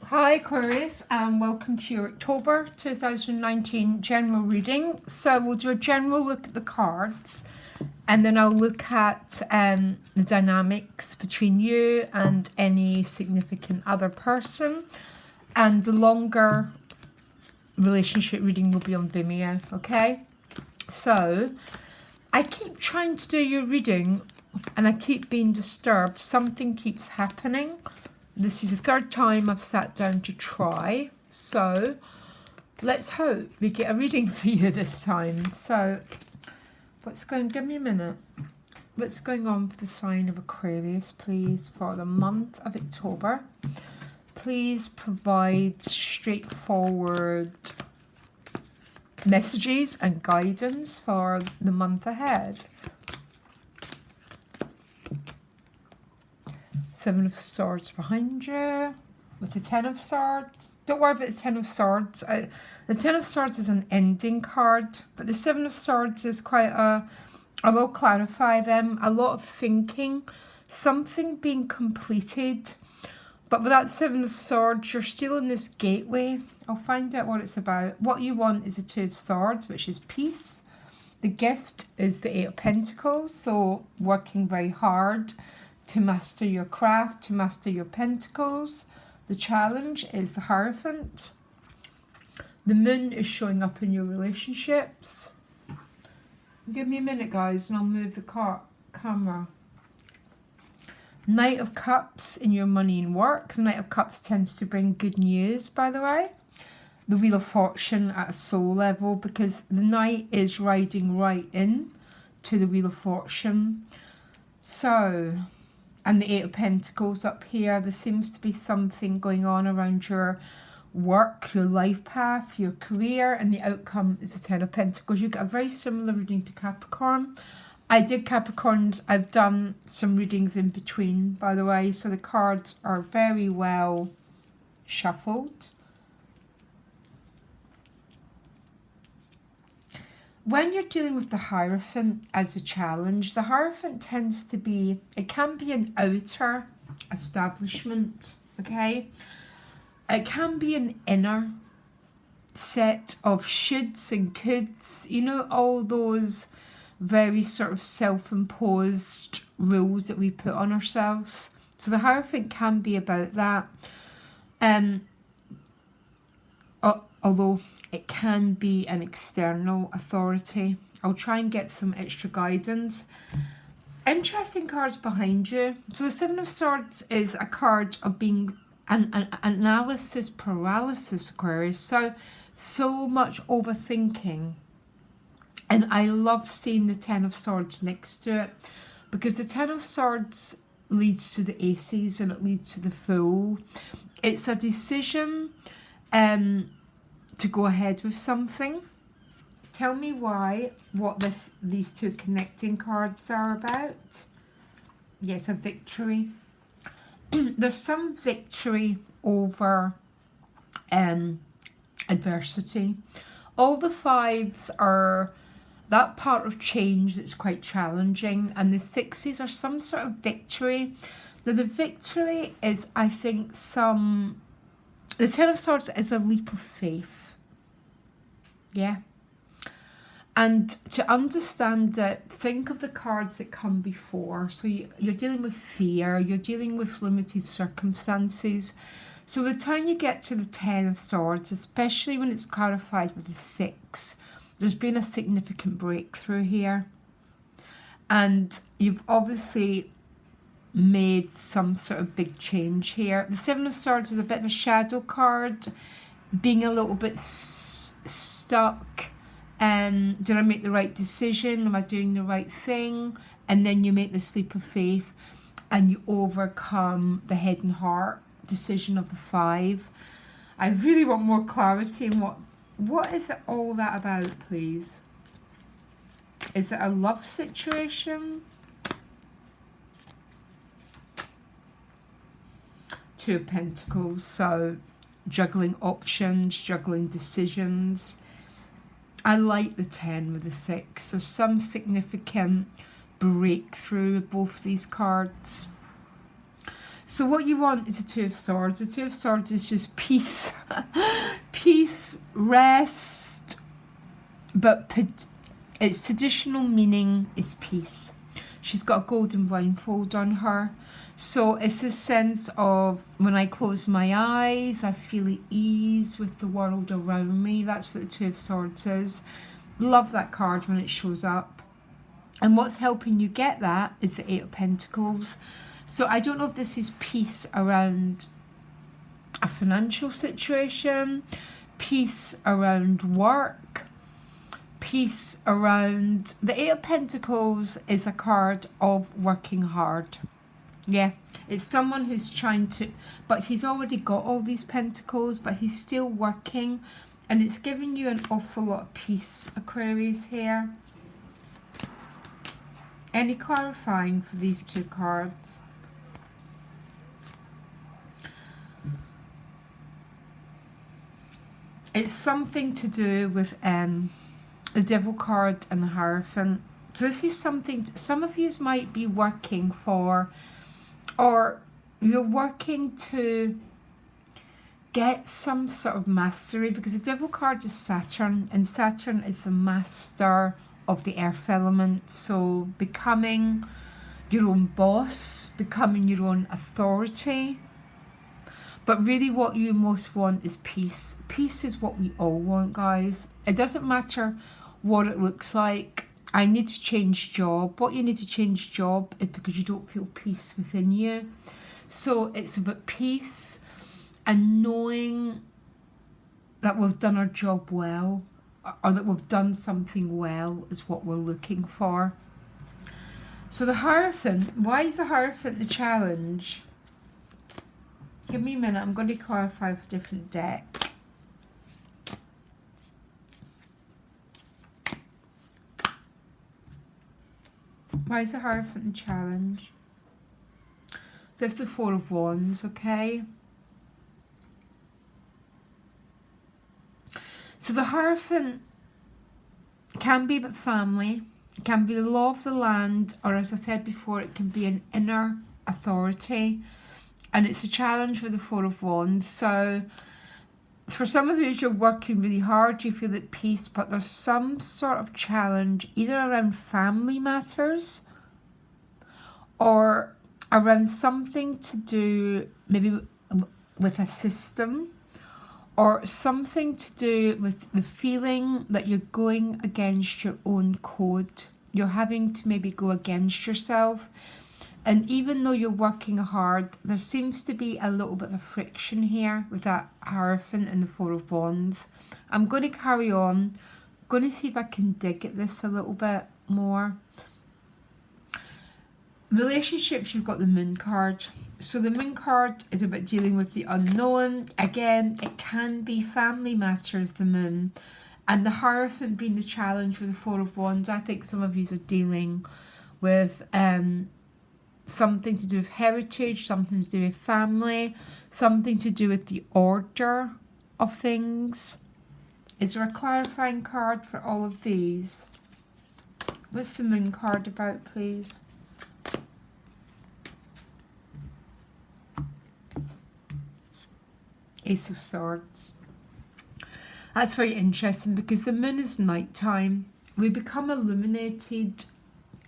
Hi Aquarius, and welcome to your October 2019 general reading. So we'll do a general look at the cards, and then I'll look at the dynamics between you and any significant other person. And the longer relationship reading will be on Vimeo, okay? So I keep trying to do your reading and I keep being disturbed. Something keeps happening. This is the third time I've sat down to try, so let's hope we get a reading for you this time. So give me a minute. What's going on for the sign of Aquarius, please, for the month of October? Please provide straightforward messages and guidance for the month ahead. Seven of Swords behind you with the Ten of Swords. Don't worry about the Ten of Swords. The Ten of Swords is an ending card, but the Seven of Swords is quite I will clarify them. A lot of thinking, something being completed. But with that Seven of Swords, you're still in this gateway. I'll find out what it's about. What you want is the Two of Swords, which is peace. The gift is the Eight of Pentacles, so working very hard to master your craft, to master your pentacles. The challenge is the Hierophant. The moon is showing up in your relationships. Give me a minute, guys, and I'll move the camera. Knight of Cups in your money and work. The Knight of Cups tends to bring good news, by the way. The Wheel of Fortune at a soul level, because the Knight is riding right in to the Wheel of Fortune. So, and the Eight of Pentacles up here, there seems to be something going on around your work, your life path, your career, and the outcome is the Ten of Pentacles. You get a very similar reading to Capricorn. I did Capricorns. I've done some readings in between, by the way, so the cards are very well shuffled. When you're dealing with the Hierophant as a challenge, the Hierophant tends to be, it can be an outer establishment, okay? It can be an inner set of shoulds and coulds, you know, all those very sort of self-imposed rules that we put on ourselves. So the Hierophant can be about that. Although it can be an external authority. I'll try and get some extra guidance. Interesting cards behind you. So the Seven of Swords is a card of being an analysis paralysis, Aquarius. So much overthinking. And I love seeing the Ten of Swords next to it, because the Ten of Swords leads to the Aces and it leads to the Fool. It's a decision to go ahead with something. Tell me why, what these two connecting cards are about. Yes, a victory. There's some victory over adversity. All the fives are that part of change that's quite challenging, and the sixes are some sort of victory. Now the victory is, I think, the Ten of Swords is a leap of faith. Yeah. And to understand it, think of the cards that come before. So you're dealing with fear, you're dealing with limited circumstances. So by the time you get to the Ten of Swords, especially when it's clarified with the Six, there's been a significant breakthrough here. And you've obviously made some sort of big change here. The Seven of Swords is a bit of a shadow card, being a little bit stuck. Did I make the right decision? Am I doing the right thing? And then you make this leap of faith and you overcome the head and heart decision of the Five. I really want more clarity on what is it all that about, please? Is it a love situation? Two of Pentacles, so juggling options, juggling decisions. I like the 10 with the 6. There's some significant breakthrough with both these cards. So what you want is a Two of Swords. The Two of Swords is just peace, peace, rest, but its traditional meaning is peace. She's got a golden blindfold on her. So it's a sense of, when I close my eyes, I feel at ease with the world around me. That's what the Two of Swords is. Love that card when it shows up. And what's helping you get that is the Eight of Pentacles. So I don't know if this is peace around a financial situation, peace around work, peace around... The Eight of Pentacles is a card of working hard. Yeah, it's someone who's trying to... But he's already got all these pentacles, but he's still working. And it's giving you an awful lot of peace, Aquarius, here. Any clarifying for these two cards? It's something to do with the Devil card and the Hierophant. So this is something, some of you might be working for, or you're working to get some sort of mastery, because the Devil card is Saturn, and Saturn is the master of the earth element. So becoming your own boss, becoming your own authority. But really what you most want is peace. Peace is what we all want, guys. It doesn't matter what it looks like. I need to change job. What you need to change job is because you don't feel peace within you. So it's about peace and knowing that we've done our job well, or that we've done something well, is what we're looking for. So the Hierophant, why is the Hierophant the challenge? Give me a minute, I'm going to clarify for a different deck. Why is the Hierophant the challenge? There's the Four of Wands, okay? So the Hierophant can be about family, it can be the law of the land, or as I said before, it can be an inner authority. And it's a challenge with the Four of Wands. So for some of you, you're working really hard, you feel at peace, but there's some sort of challenge either around family matters or around something to do maybe with a system, or something to do with the feeling that you're going against your own code. You're having to maybe go against yourself. And even though you're working hard, there seems to be a little bit of friction here with that Hierophant and the Four of Wands. I'm going to carry on. I'm going to see if I can dig at this a little bit more. Relationships, you've got the Moon card. So the Moon card is about dealing with the unknown. Again, it can be family matters, the Moon. And the Hierophant being the challenge with the Four of Wands. I think some of you are dealing with... something to do with heritage, something to do with family, something to do with the order of things. Is there a clarifying card for all of these? What's the Moon card about, please? Ace of Swords. That's very interesting because the Moon is nighttime. We become illuminated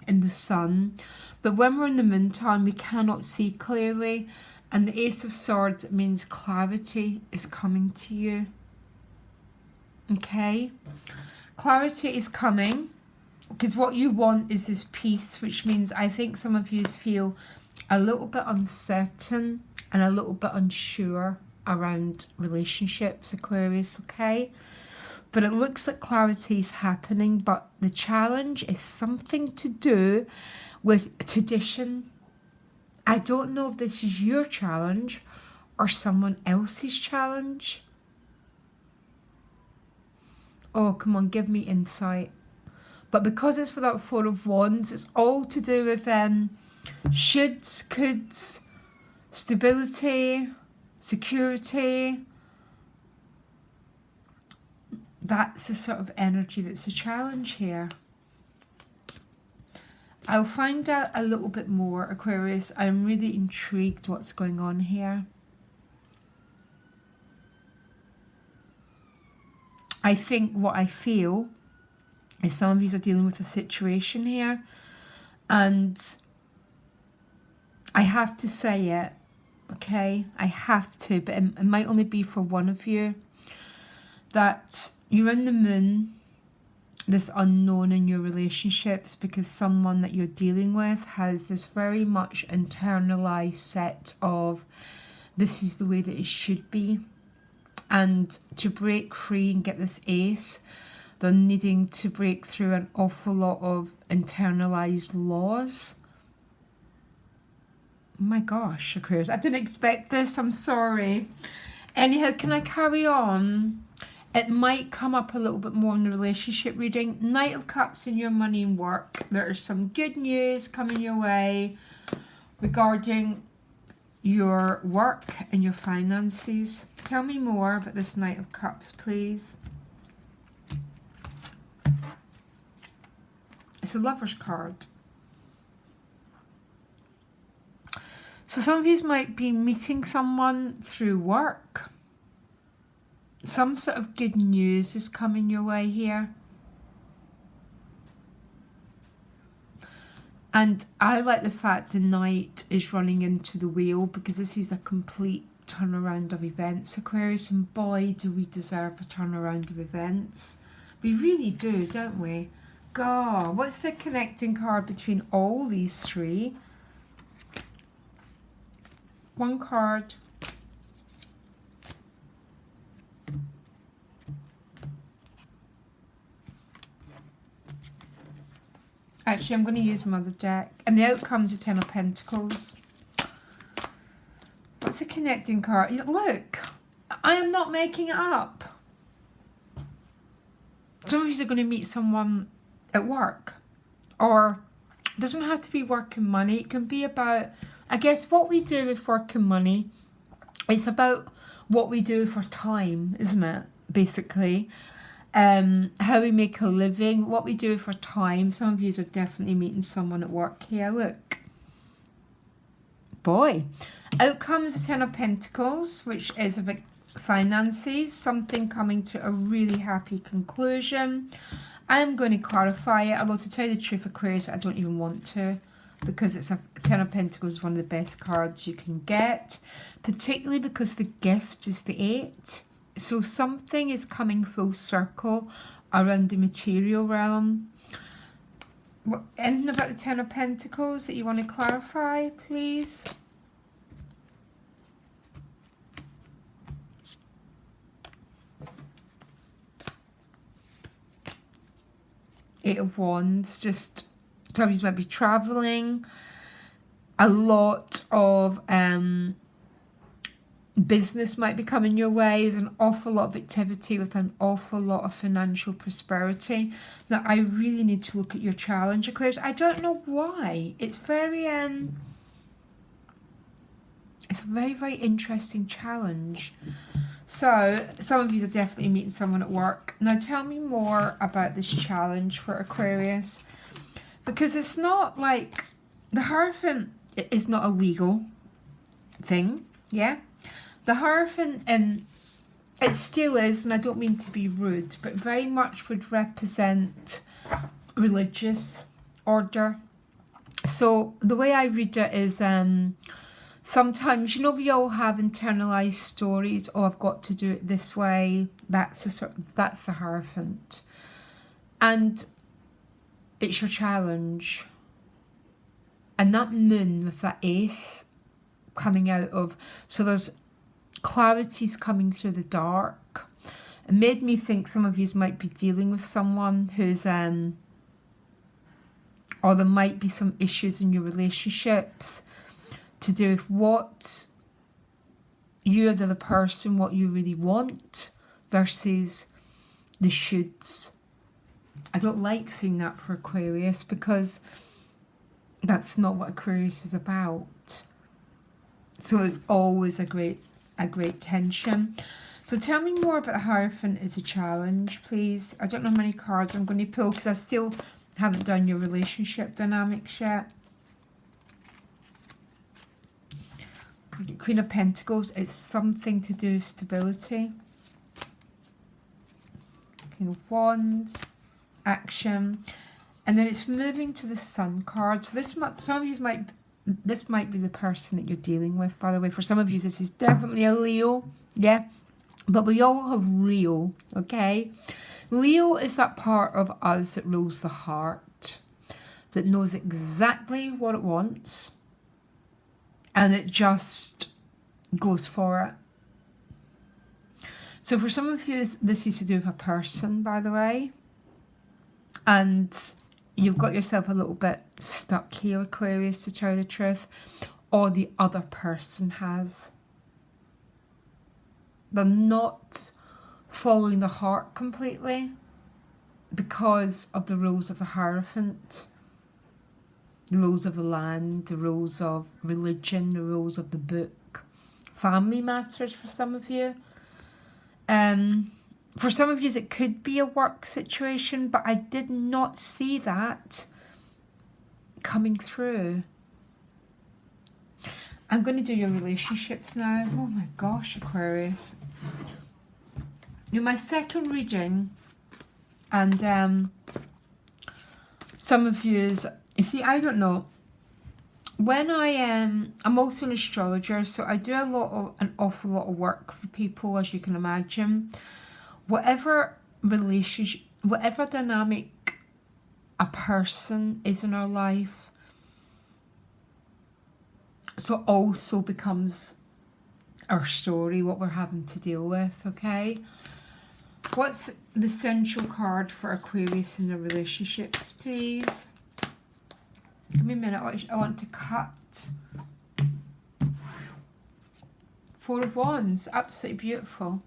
in the sun, but when we're in the moon time we cannot see clearly, and the Ace of Swords means clarity is coming to you. Okay, clarity is coming because what you want is this peace, which means I think some of you feel a little bit uncertain and a little bit unsure around relationships, Aquarius, okay? But it looks like clarity is happening, but the challenge is something to do with tradition. I don't know if this is your challenge or someone else's challenge. Oh, come on, give me insight. But because it's without Four of Wands, it's all to do with shoulds, coulds, stability, security. That's the sort of energy that's a challenge here. I'll find out a little bit more, Aquarius. I'm really intrigued what's going on here. I think what I feel is some of you are dealing with a situation here, and I have to say it, okay? I have to, but it might only be for one of you, that you're in the moon, this unknown in your relationships, because someone that you're dealing with has this very much internalized set of this is the way that it should be. And to break free and get this ace, they're needing to break through an awful lot of internalized laws. Oh my gosh, Aquarius, I didn't expect this, I'm sorry. Anyhow, can I carry on? It might come up a little bit more in the relationship reading. Knight of Cups in your money and work. There is some good news coming your way regarding your work and your finances. Tell me more about this Knight of Cups, please. It's a Lover's card. So some of you might be meeting someone through work. Some sort of good news is coming your way here. And I like the fact the Knight is running into the wheel, because this is a complete turnaround of events, Aquarius. And boy, do we deserve a turnaround of events. We really do, don't we? God, what's the connecting card between all these three? One card. Actually, I'm going to use my other deck. And the outcome's a Ten of Pentacles. What's the connecting card? Look, I am not making it up. Some of you are going to meet someone at work. Or it doesn't have to be work and money. It can be about, I guess, what we do with work and money. It's about what we do for time, isn't it? Basically. How we make a living, what we do for time. Some of you are definitely meeting someone at work here. Look. Boy. Out comes Ten of Pentacles, which is about finances. Something coming to a really happy conclusion. I'm going to clarify it. Although to tell you the truth, Aquarius, I don't even want to. Because it's a Ten of Pentacles is one of the best cards you can get. Particularly because the gift is the 8. So something is coming full circle around the material realm. Anything about the Ten of Pentacles that you want to clarify, please? Eight of Wands, just somebody's might be traveling. A lot of business might be coming your way. There's an awful lot of activity with an awful lot of financial prosperity. Now, I really need to look at your challenge, Aquarius. I don't know why. It's very, it's a very, very interesting challenge. So, some of you are definitely meeting someone at work. Now, tell me more about this challenge for Aquarius. Because it's not like, the Hierophant is not a legal thing, yeah? The Hierophant, and it still is, and I don't mean to be rude, but very much would represent religious order. So the way I read it is, sometimes, you know, we all have internalized stories. Oh, I've got to do it this way. That's the Hierophant, and it's your challenge. And that moon with that ace coming out of, so there's clarity's coming through the dark. It made me think some of you might be dealing with someone who's or there might be some issues in your relationships to do with what you're the other person, what you really want versus the shoulds. I don't like saying that for Aquarius, because that's not what Aquarius is about. So it's always a great tension. So tell me more about Hierophant as a challenge, please. I don't know how many cards I'm going to pull, because Haven't done your relationship dynamics yet. Queen of Pentacles, it's something to do with stability. King of Wands, action. And then it's moving to the Sun card. So this some of you this might be the person that you're dealing with, by the way. For some of you, this is definitely a Leo. Yeah. But we all have Leo, okay? Leo is that part of us that rules the heart, that knows exactly what it wants, and it just goes for it. So for some of you, this is to do with a person, by the way. And you've got yourself a little bit stuck here, Aquarius, to tell you the truth. Or the other person has. They're not following the heart completely because of the rules of the Hierophant, the rules of the land, the rules of religion, the rules of the book. Family matters for some of you. For some of you, it could be a work situation, but I did not see that coming through. I'm going to do your relationships now. Oh my gosh, Aquarius. You're my second reading, and some of you, see, I don't know. When I'm also an astrologer, so I do an awful lot of work for people, as you can imagine. Whatever relationship, whatever dynamic a person is in our life, so also becomes our story, what we're having to deal with, okay? What's the central card for Aquarius in the relationships, please? Give me a minute, I want to cut. Four of Wands, absolutely beautiful.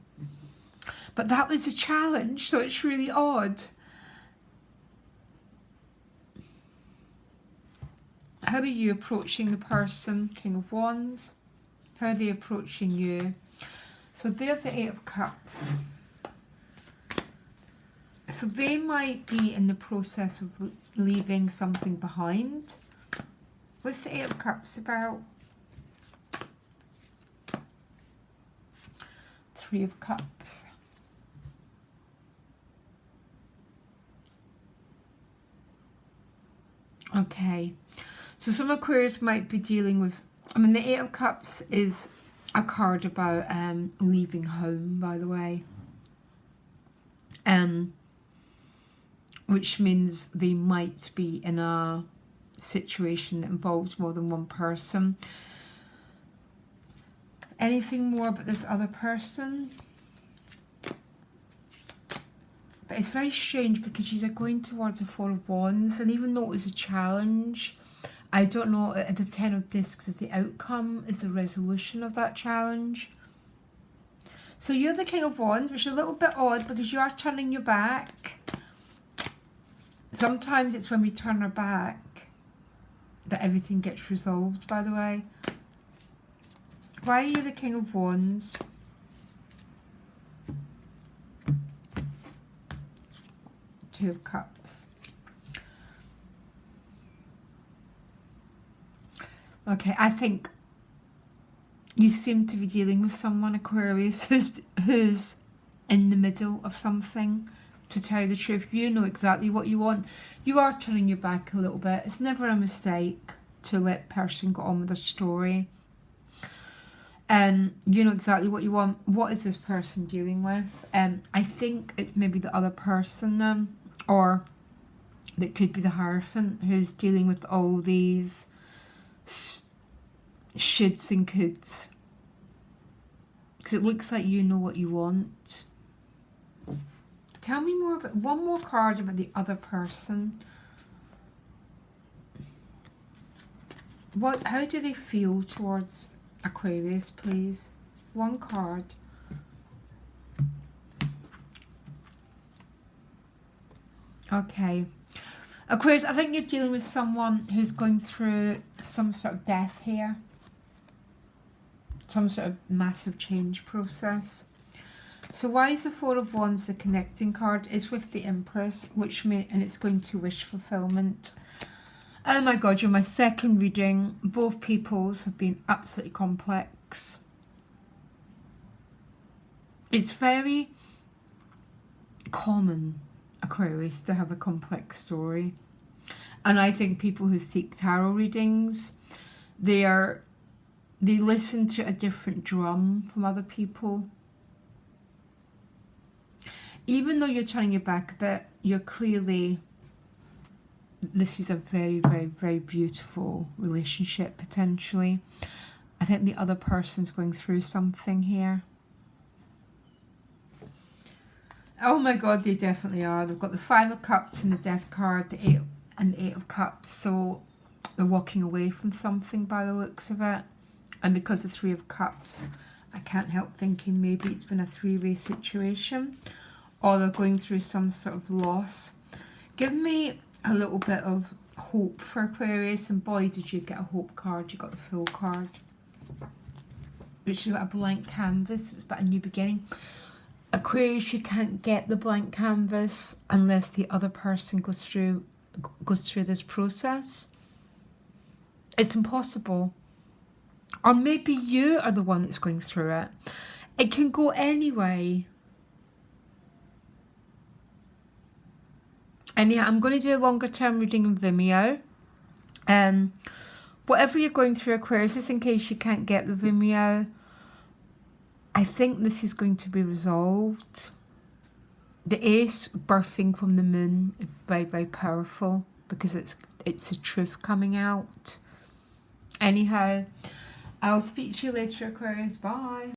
But that was a challenge, so it's really odd. How are you approaching the person? King of Wands. How are they approaching you? So they're the Eight of Cups. So they might be in the process of leaving something behind. What's the Eight of Cups about? Three of Cups. Okay. So some Aquarius might be dealing with, I mean, the Eight of Cups is a card about leaving home, by the way. Which means they might be in a situation that involves more than one person. Anything more about this other person? But it's very strange because she's going towards the Four of Wands, and even though it was a challenge, I don't know, the Ten of Discs is the outcome, is the resolution of that challenge. So you're the King of Wands, which is a little bit odd because you are turning your back. Sometimes it's when we turn our back that everything gets resolved, by the way. Why are you the King of Wands? Two of Cups. Okay, I think you seem to be dealing with someone, Aquarius, who's in the middle of something. To tell you the truth, you know exactly what you want. You are turning your back a little bit. It's never a mistake to let person go on with a story. You know exactly what you want. What is this person dealing with? I think it's maybe the other person, or that could be the Hierophant who's dealing with all these shoulds and coulds. Because it looks like you know what you want. Tell me more about, one more card about the other person. How do they feel towards Aquarius, please? One card. Okay. Aquarius, I think you're dealing with someone who's going through some sort of death here. Some sort of massive change process. So why is the Four of Wands the connecting card? It's with the Empress, and it's going to wish fulfillment. Oh my God, you're my second reading. Both peoples have been absolutely complex. It's very common, Aquarius, to have a complex story. And I think people who seek tarot readings, they listen to a different drum from other people. Even though you're turning your back a bit, you're clearly, this is a very, very, very beautiful relationship potentially. I think the other person's going through something here. Oh my God, they definitely are. They've got the Five of Cups and the Death card, the Eight of Cups. So they're walking away from something by the looks of it. And because of Three of Cups, I can't help thinking maybe it's been a three-way situation, or they're going through some sort of loss. Give me a little bit of hope for Aquarius, and boy, did you get a hope card. You got the Fool card, which is about a blank canvas. It's about a new beginning. Aquarius, you can't get the blank canvas unless the other person goes through this process. It's impossible. Or maybe you are the one that's going through it. It can go anyway. And yeah, I'm going to do a longer term reading on Vimeo. Whatever you're going through, Aquarius, just in case you can't get the Vimeo, I think this is going to be resolved. The Ace birthing from the Moon is very, very powerful because it's the truth coming out. Anyhow, I'll speak to you later, Aquarius. Bye.